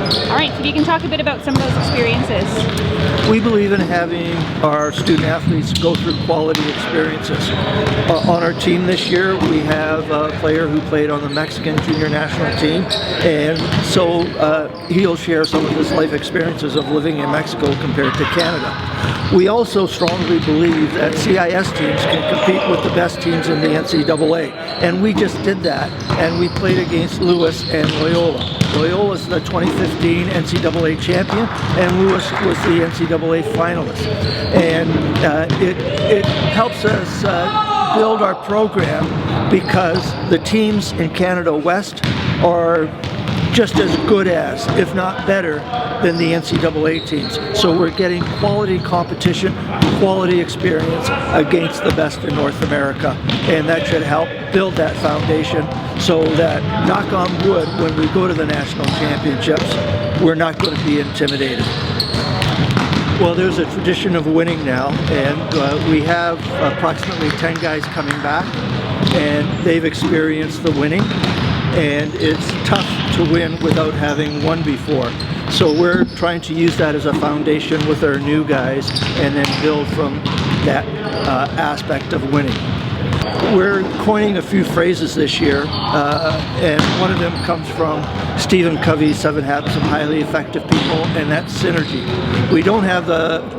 All right, so if you can talk a bit about some of those experiences. We believe in having our student athletes go through quality experiences. On our team this year, we have a player who played on the Mexican junior national team, and so he'll share some of his life experiences of living in Mexico compared to Canada. We also strongly believe that CIS teams can compete with the best teams in the NCAA, and we just did that, and we played against Lewis and Loyola. Loyola is the 2015 NCAA champion, and Lewis was the NCAA finalist. And it helps us build our program because the teams in Canada West are just as good as, if not better, than the NCAA teams. So we're getting quality competition, quality experience against the best in North America. And that should help build that foundation so that, knock on wood, when we go to the national championships, we're not going to be intimidated. Well, there's a tradition of winning now, and we have approximately 10 guys coming back, and they've experienced the winning. And it's tough to win without having won before. So we're trying to use that as a foundation with our new guys and then build from that aspect of winning. We're coining a few phrases this year, and one of them comes from Stephen Covey's 7 Habits of Highly Effective People, and that's synergy. We don't have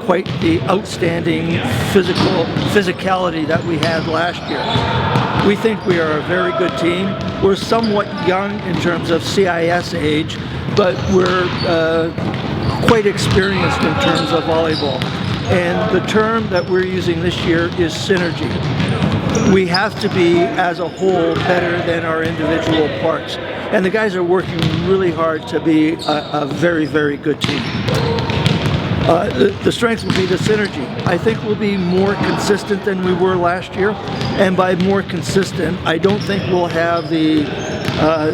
quite the outstanding physicality that we had last year. We think we are a very good team. We're somewhat young in terms of CIS age, but we're quite experienced in terms of volleyball. And the term that we're using this year is synergy. We have to be, as a whole, better than our individual parts. And the guys are working really hard to be a very, very good team. The strength will be the synergy. I think we'll be more consistent than we were last year. And by more consistent, I don't think we'll have the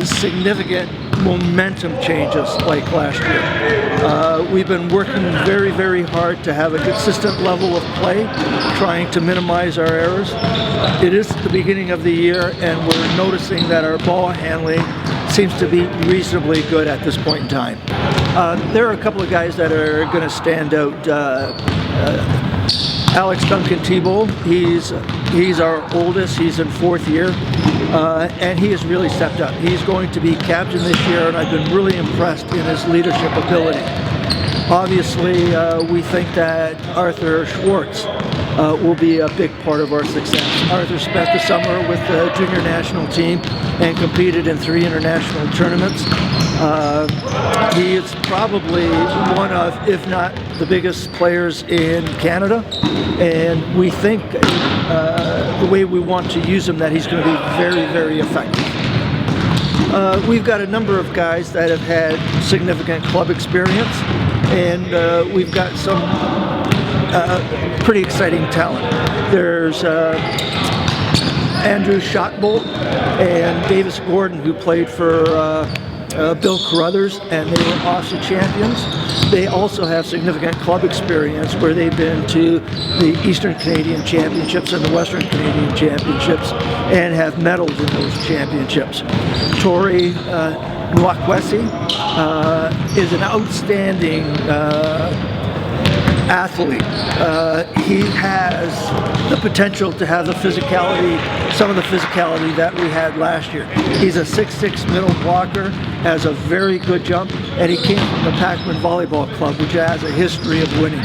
significant momentum changes like last year. We've been working very, very hard to have a consistent level of play, trying to minimize our errors. It is the beginning of the year, and we're noticing that our ball handling seems to be reasonably good at this point in time. There are a couple of guys that are going to stand out. Alex Duncan Tebow, he's our oldest, he's in 4th year, and he has really stepped up. He's going to be captain this year, and I've been really impressed in his leadership ability. Obviously, we think that Arthur Schwartz will be a big part of our success. Arthur spent the summer with the junior national team and competed in 3 international tournaments. He is probably one of, if not the biggest players in Canada, and we think the way we want to use him that he's going to be very, very effective. We've got a number of guys that have had significant club experience, and we've got some pretty exciting talent. There's Andrew Shotbolt and Davis Gordon, who played for Bill Carruthers, and they were OSSA champions. They also have significant club experience where they've been to the Eastern Canadian Championships and the Western Canadian Championships and have medaled in those championships. Tori Nwakwesi is an outstanding athlete. He has the potential to have the physicality, some of the physicality that we had last year. He's a 6'6" middle blocker, has a very good jump, and he came from the Packman Volleyball Club, which has a history of winning.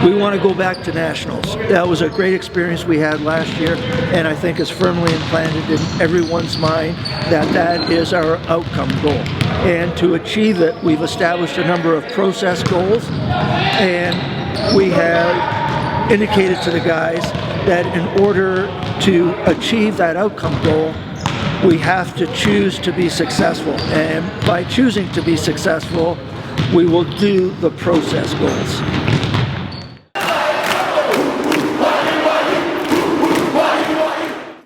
We want to go back to nationals. That was a great experience we had last year, and I think it's firmly implanted in everyone's mind that that is our outcome goal. And to achieve it, we've established a number of process goals, and we have indicated to the guys that in order to achieve that outcome goal, we have to choose to be successful. And by choosing to be successful, we will do the process goals.